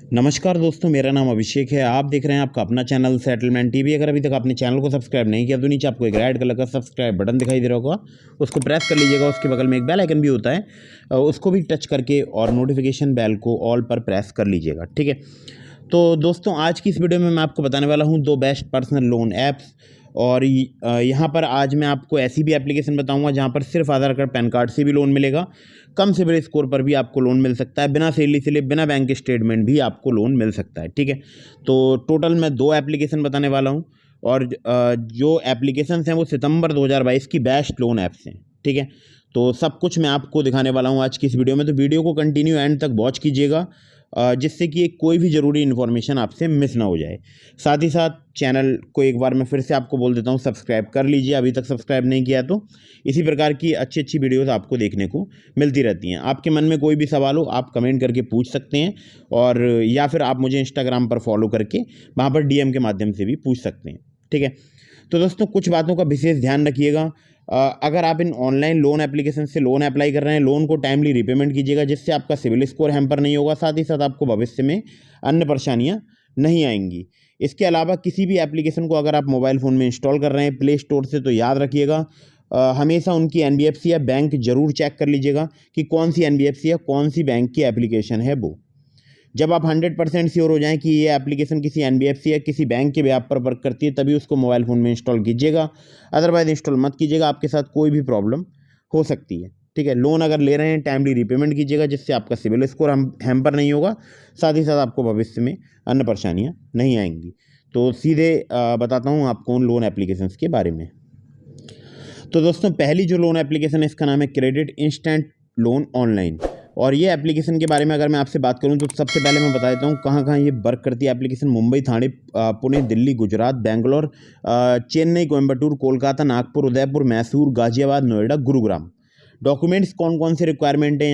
नमस्कार दोस्तों, मेरा नाम अभिषेक है। आप देख रहे हैं आपका अपना चैनल सेटलमेंट टीवी। अगर अभी तक आपने चैनल को सब्सक्राइब नहीं किया तो नीचे आपको एक रेड कलर का सब्सक्राइब बटन दिखाई दे रहा होगा, उसको प्रेस कर लीजिएगा। उसके बगल में एक बेल आइकन भी होता है, उसको भी टच करके और नोटिफिकेशन बेल को ऑल पर प्रेस कर लीजिएगा। ठीक है, तो दोस्तों आज की इस वीडियो में मैं आपको बताने वाला हूँ 2 बेस्ट पर्सनल लोन ऐप्स। और यहाँ पर आज मैं आपको ऐसी भी एप्लीकेशन बताऊंगा जहाँ पर सिर्फ आधार कार्ड पैन कार्ड से भी लोन मिलेगा। कम सिबिल स्कोर पर भी आपको लोन मिल सकता है, बिना सैलरी स्लिप बिना बैंक स्टेटमेंट भी आपको लोन मिल सकता है। ठीक है, तो टोटल मैं 2 एप्लीकेशन बताने वाला हूँ और जो एप्लीकेशंस हैं वो सितंबर 2022 की बेस्ट लोन ऐप्स हैं। ठीक है, तो सब कुछ मैं आपको दिखाने वाला हूँ आज की इस वीडियो में, तो वीडियो को कंटिन्यू एंड तक वॉच कीजिएगा जिससे कि कोई भी ज़रूरी इन्फॉर्मेशन आपसे मिस ना हो जाए। साथ ही साथ चैनल को एक बार मैं फिर से आपको बोल देता हूँ, सब्सक्राइब कर लीजिए अभी तक सब्सक्राइब नहीं किया तो। इसी प्रकार की अच्छी अच्छी वीडियोस आपको देखने को मिलती रहती हैं। आपके मन में कोई भी सवाल हो आप कमेंट करके पूछ सकते हैं, और या फिर आप मुझे इंस्टाग्राम पर फॉलो करके वहाँ पर डीएम के माध्यम से भी पूछ सकते हैं। ठीक है, तो दोस्तों कुछ बातों का विशेष ध्यान रखिएगा। अगर आप इन ऑनलाइन लोन एप्लीकेशन से लोन अप्लाई कर रहे हैं, लोन को टाइमली रीपेमेंट कीजिएगा जिससे आपका सिविल स्कोर हैम्पर नहीं होगा। साथ ही साथ आपको भविष्य में अन्य परेशानियां नहीं आएंगी। इसके अलावा किसी भी एप्लीकेशन को अगर आप मोबाइल फ़ोन में इंस्टॉल कर रहे हैं प्ले स्टोर से, तो याद रखिएगा हमेशा उनकी एनबीएफसी या बैंक ज़रूर चेक कर लीजिएगा कि कौन सी एनबीएफसी या कौन सी बैंक की एप्लीकेशन है वो। जब आप 100% श्योर हो जाएं कि ये एप्लीकेशन किसी एनबीएफसी या किसी बैंक के बेस पर वर्क करती है, तभी उसको मोबाइल फ़ोन में इंस्टॉल कीजिएगा। अदरवाइज इंस्टॉल मत कीजिएगा, आपके साथ कोई भी प्रॉब्लम हो सकती है। ठीक है, लोन अगर ले रहे हैं टाइमली रीपेमेंट कीजिएगा जिससे आपका सिविल स्कोर हैम्पर नहीं होगा। साथ ही साथ आपको भविष्य में अन्य परेशानियाँ नहीं आएंगी। तो सीधे बताता हूँ आपको उन लोन एप्लीकेशंस के बारे में। तो दोस्तों पहली जो लोन एप्लीकेशन है इसका नाम है क्रेडिट इंस्टेंट लोन ऑनलाइन। और ये एप्लीकेशन के बारे में अगर मैं आपसे बात करूं तो सबसे पहले मैं बता देता हूं कहां कहां ये वर्क करती है एप्लीकेशन। मुंबई, ठाणे, पुणे, दिल्ली, गुजरात, बेंगलोर, चेन्नई, कोयम्बटूर, कोलकाता, नागपुर, उदयपुर, मैसूर, गाजियाबाद, नोएडा, गुरुग्राम। डॉक्यूमेंट्स कौन कौन से रिक्वायरमेंट है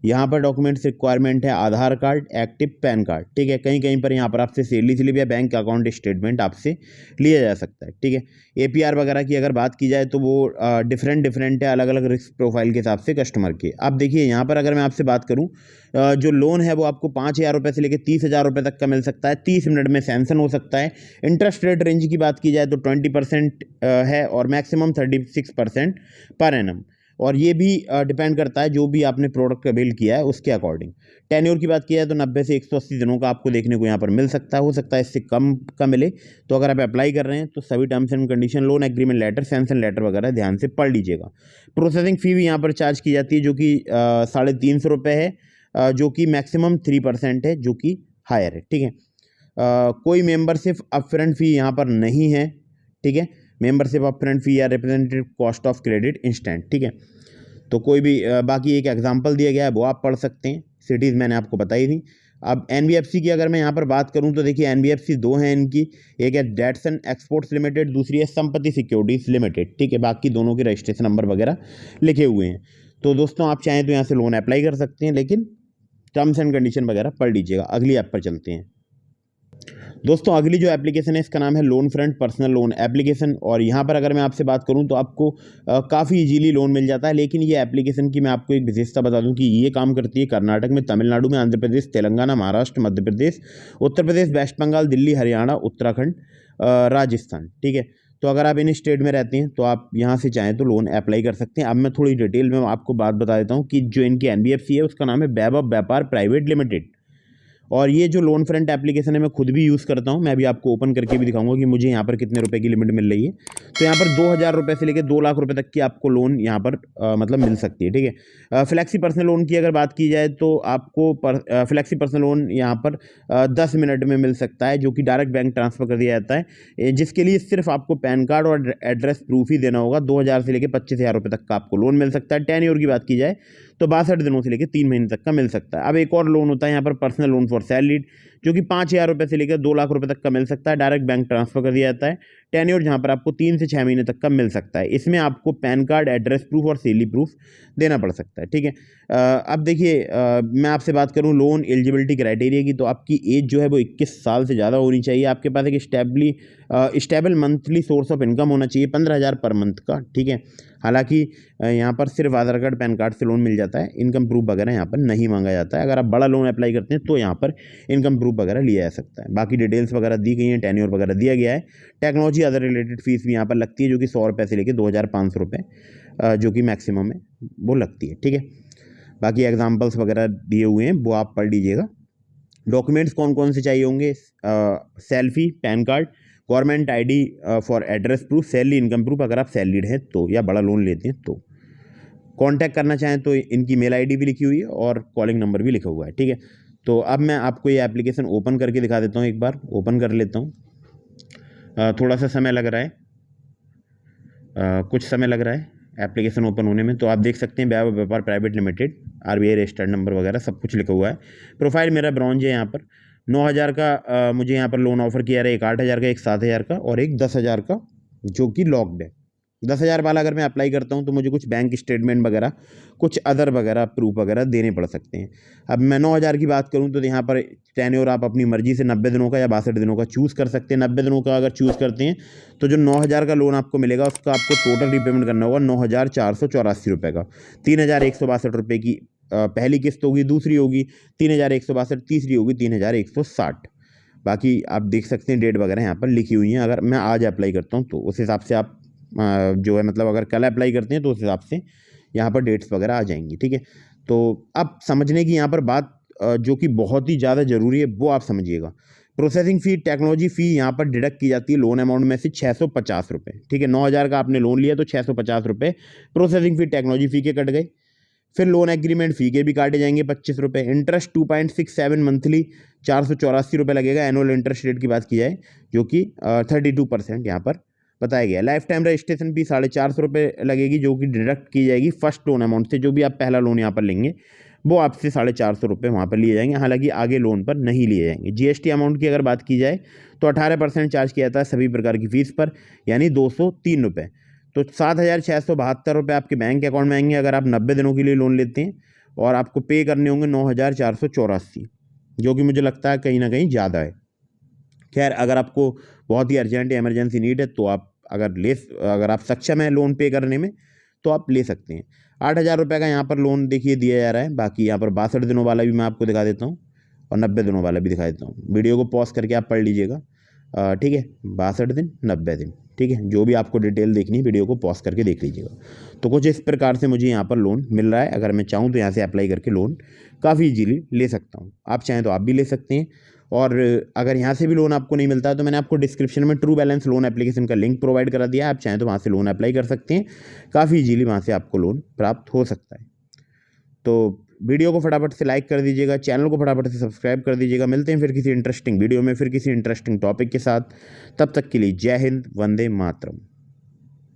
यहाँ पर डॉक्यूमेंट्स रिक्वायरमेंट है आधार कार्ड, एक्टिव पैन कार्ड। ठीक है, कहीं कहीं पर यहाँ पर आपसे सैलरी स्लिप या बैंक अकाउंट स्टेटमेंट आपसे लिया जा सकता है। ठीक है, एपीआर वगैरह की अगर बात की जाए तो वो डिफरेंट है, अलग अलग रिस्क प्रोफाइल के हिसाब से कस्टमर के। अब देखिए यहाँ पर अगर मैं आपसे बात करूँ, जो लोन है वो आपको 5,000 रुपये से लेकर 30,000 रुपये तक का मिल सकता है। 30 मिनट में सैंक्शन हो सकता है। इंटरेस्ट रेट रेंज की बात की जाए तो 20% है और मैक्सिमम 36% पर एनम। और ये भी डिपेंड करता है जो भी आपने प्रोडक्ट अवेल किया है उसके अकॉर्डिंग। टेन्योर की बात की जाए तो 90 से 180 दिनों का आपको देखने को यहाँ पर मिल सकता है। हो सकता है इससे कम का मिले। तो अगर आप अप्लाई कर रहे हैं तो सभी terms and condition, loan agreement letter, sanction letter वगैरह ध्यान से पढ़ लीजिएगा। प्रोसेसिंग फ़ी भी यहाँ पर चार्ज की जाती है जो कि 350 रुपये है, जो कि मैक्सिमम 3% है, जो कि हायर है। ठीक है, कोई मेंबरशिप अपफ्रंट फ़ी यहाँ पर नहीं है। ठीक है, मेंबरशिप अपफ्रंट फ़ी या representative cost of credit instant. ठीक है, तो कोई भी बाकी एक एग्जांपल दिया गया है वो आप पढ़ सकते हैं। सिटीज़ मैंने आपको बताई थी। अब एनबीएफसी की अगर मैं यहाँ पर बात करूँ तो देखिए एनबीएफसी 2 हैं इनकी। एक है डेटसन एक्सपोर्ट्स लिमिटेड, दूसरी है संपत्ति सिक्योरिटीज़ लिमिटेड। ठीक है, बाकी दोनों के रजिस्ट्रेशन नंबर वगैरह लिखे हुए हैं। तो दोस्तों आप चाहें तो यहाँ से लोन अप्लाई कर सकते हैं, लेकिन टर्म्स एंड कंडीशन वगैरह पढ़ लीजिएगा। अगली ऐप पर चलते हैं। दोस्तों अगली जो एप्लीकेशन है इसका नाम है loan front personal loan application. और यहाँ पर अगर मैं आपसे बात करूँ तो आपको काफ़ी इजीली लोन मिल जाता है। लेकिन ये एप्लीकेशन की मैं आपको एक विशेषता बता दूँ कि ये काम करती है कर्नाटक में, तमिलनाडु में, आंध्र प्रदेश, तेलंगाना, महाराष्ट्र, मध्य प्रदेश, उत्तर प्रदेश, वेस्ट बंगाल, दिल्ली, हरियाणा, उत्तराखंड, राजस्थान। ठीक है, तो अगर आप इन स्टेट में रहते हैं तो आप यहाँ से चाहें तो लोन अप्लाई कर सकते हैं। अब मैं थोड़ी डिटेल में आपको बात बता देता हूँ कि जो इनकी एनबीएफसी है उसका नाम है वैभव व्यापार प्राइवेट लिमिटेड। और ये जो लोन फ्रंट एप्लीकेशन है मैं खुद भी यूज़ करता हूँ। मैं भी आपको ओपन करके भी दिखाऊंगा कि मुझे यहाँ पर कितने रुपए की लिमिट मिल रही है। तो यहाँ पर 2,000 रुपये से लेकर 2 लाख रुपए तक की आपको लोन यहाँ पर मतलब मिल सकती है। ठीक है, फ्लैक्सी पर्सनल लोन की अगर बात की जाए तो आपको फ्लैक्सी पर्सनल लोन यहाँ पर 10 मिनट में मिल सकता है, जो कि डायरेक्ट बैंक ट्रांसफ़र कर दिया जाता है, जिसके लिए सिर्फ आपको पैन कार्ड और एड्रेस प्रूफ ही देना होगा। 2,000 से लेकर 25,000 रुपये तक का आपको लोन मिल सकता है। टेन्योर की बात की जाए तो 62 दिनों से लेकर 3 महीने तक का मिल सकता है। अब एक और लोन होता है यहाँ पर पर्सनल लोन फॉर सैलरीड, जो कि 5,000 रुपये से लेकर 2 लाख रुपए तक का मिल सकता है। डायरेक्ट बैंक ट्रांसफर कर दिया जाता है। टेन्योर जहाँ पर आपको 3 से 6 महीने तक का मिल सकता है। इसमें आपको पैन कार्ड, एड्रेस प्रूफ और सैलरी प्रूफ देना पड़ सकता है। ठीक है, अब देखिए, मैं आपसे बात करूँ लोन एलिजिबिलिटी क्राइटेरिया की, तो आपकी एज जो है वो 21 साल से ज़्यादा होनी चाहिए। आपके पास एक stable monthly source of income होना चाहिए 15,000 पर मंथ का। ठीक है, हालांकि यहाँ पर सिर्फ आधार कार्ड, पैन कार्ड से लोन मिल जाता है, इनकम प्रूफ वगैरह यहाँ पर नहीं मांगा जाता है। अगर आप बड़ा लोन अप्लाई करते हैं तो यहाँ पर इनकम प्रूफ वगैरह लिया जा सकता है। बाकी डिटेल्स वगैरह दी गई हैं, टेन्योर वगैरह दिया गया है। टेक्नोलॉजी अदर रिलेटेड फीस भी यहाँ पर लगती है, जो कि 100 रुपये से लेकर 2,500 रुपये जो कि मैक्सिमम है वो लगती है। ठीक है, बाकी एग्जाम्पल्स वगैरह दिए हुए हैं, वो आप पढ़ लीजिएगा। डॉक्यूमेंट्स कौन कौन से चाहिए होंगे? Selfie, pan card, government ID for address proof, salary income proof अगर आप सैलरीड हैं तो, या बड़ा लोन लेते हैं तो। कांटेक्ट करना चाहें तो इनकी मेल आईडी भी लिखी हुई है और कॉलिंग नंबर भी लिखा हुआ है। ठीक है, तो अब मैं आपको ये एप्लीकेशन ओपन करके दिखा देता हूँ। एक बार ओपन कर लेता हूँ। थोड़ा सा समय लग रहा है, कुछ समय लग रहा है एप्लीकेशन ओपन होने में। तो आप देख सकते हैं व्यापार private limited, RBI registered number वगैरह सब कुछ लिखा हुआ है। प्रोफाइल मेरा ब्रॉन्ज है। यहाँ पर 9,000 का मुझे यहाँ पर लोन ऑफर किया रहा है, एक 8,000 का, एक 7,000 का और एक 10,000 का, जो कि लॉक्ड है। 10,000 वाला अगर मैं अप्लाई करता हूँ तो मुझे कुछ बैंक स्टेटमेंट वगैरह, कुछ अदर वगैरह प्रूफ वगैरह देने पड़ सकते हैं। अब मैं 9,000 की बात करूँ तो यहाँ पर टेन्योर आप अपनी मर्जी से 90 दिनों का या 62 दिनों का चूज़ कर सकते हैं। 90 दिनों का अगर चूज़ करते हैं तो जो 9,000 का लोन आपको मिलेगा उसका आपको टोटल रिपेमेंट करना होगा 9,484 रुपये का। 3,162 रुपये की पहली किस्त होगी, दूसरी होगी 3,162, तीसरी होगी 3,160। बाकी आप देख सकते हैं डेट वगैरह यहाँ पर लिखी हुई हैं। अगर मैं आज अप्लाई करता हूँ तो उस हिसाब से आप जो है मतलब अगर कल अप्लाई करते हैं तो उस हिसाब से यहाँ पर डेट्स वगैरह आ जाएंगी। ठीक है, तो अब समझने की यहाँ पर बात जो कि बहुत ही ज़्यादा ज़रूरी है वो आप समझिएगा। प्रोसेसिंग फ़ी, टेक्नोलॉजी फ़ी यहाँ पर डिडक्ट की जाती है लोन अमाउंट में से 650 रुपये। ठीक है, 9,000 का आपने लोन लिया तो 650 रुपये प्रोसेसिंग फ़ी, टेक्नोलॉजी फ़ी के कट गए। फिर लोन एग्रीमेंट फ़ी के भी काटे जाएंगे 25 रुपये। इंटरेस्ट 2.67 मंथली 484 रुपये लगेगा। एनुअल इंटरेस्ट रेट की बात की जाए जो कि 32% यहाँ पर बताया गया। लाइफ टाइम रजिस्ट्रेशन फी 450 रुपये लगेगी, जो कि डिडक्ट की जाएगी फर्स्ट लोन अमाउंट से। जो भी आप पहला लोन यहाँ पर लेंगे वो आपसे 450 रुपये वहाँ पर लिए जाएंगे, हालांकि आगे लोन पर नहीं लिए जाएंगे। GST अमाउंट की अगर बात की जाए तो 18% चार्ज किया जाता है सभी प्रकार की फ़ीस पर, यानी 203 रुपये। तो 7,672 रुपये आपके बैंक अकाउंट में आएंगे अगर आप 90 दिनों के लिए लोन लेते हैं, और आपको पे करने होंगे 9,484, जो कि मुझे लगता है कहीं ना कहीं ज़्यादा है। खैर, अगर आपको बहुत ही अर्जेंट या इमरजेंसी नीड है तो आप अगर आप सक्षम हैं लोन पे करने में तो आप ले सकते हैं। 8,000 रुपये का यहाँ पर लोन देखिए दिया जा रहा है। बाकी यहाँ पर 62 दिनों वाला भी मैं आपको दिखा देता हूँ और 90 दिनों वाला भी दिखा देता हूँ। वीडियो को पॉज करके आप पढ़ लीजिएगा। ठीक है, 62 दिन, 90 दिन। ठीक है, जो भी आपको डिटेल देखनी है वीडियो को पॉज करके देख लीजिएगा। तो कुछ इस प्रकार से मुझे यहाँ पर लोन मिल रहा है। अगर मैं चाहूँ तो यहाँ से अप्लाई करके लोन काफ़ी ईजीली ले सकता हूँ। आप चाहें तो आप भी ले सकते हैं। और अगर यहाँ से भी लोन आपको नहीं मिलता है तो मैंने आपको डिस्क्रिप्शन में ट्रू बैलेंस लोन एप्लीकेशन का लिंक प्रोवाइड करा दिया है। आप चाहें तो वहाँ से लोन अप्लाई कर सकते हैं। काफ़ी ईजीली वहाँ से आपको लोन प्राप्त हो सकता है। तो वीडियो को फटाफट से लाइक कर दीजिएगा, चैनल को फटाफट से सब्सक्राइब कर दीजिएगा। मिलते हैं फिर किसी इंटरेस्टिंग वीडियो में, फिर किसी इंटरेस्टिंग टॉपिक के साथ। तब तक के लिए जय हिंद, वंदे मातरम।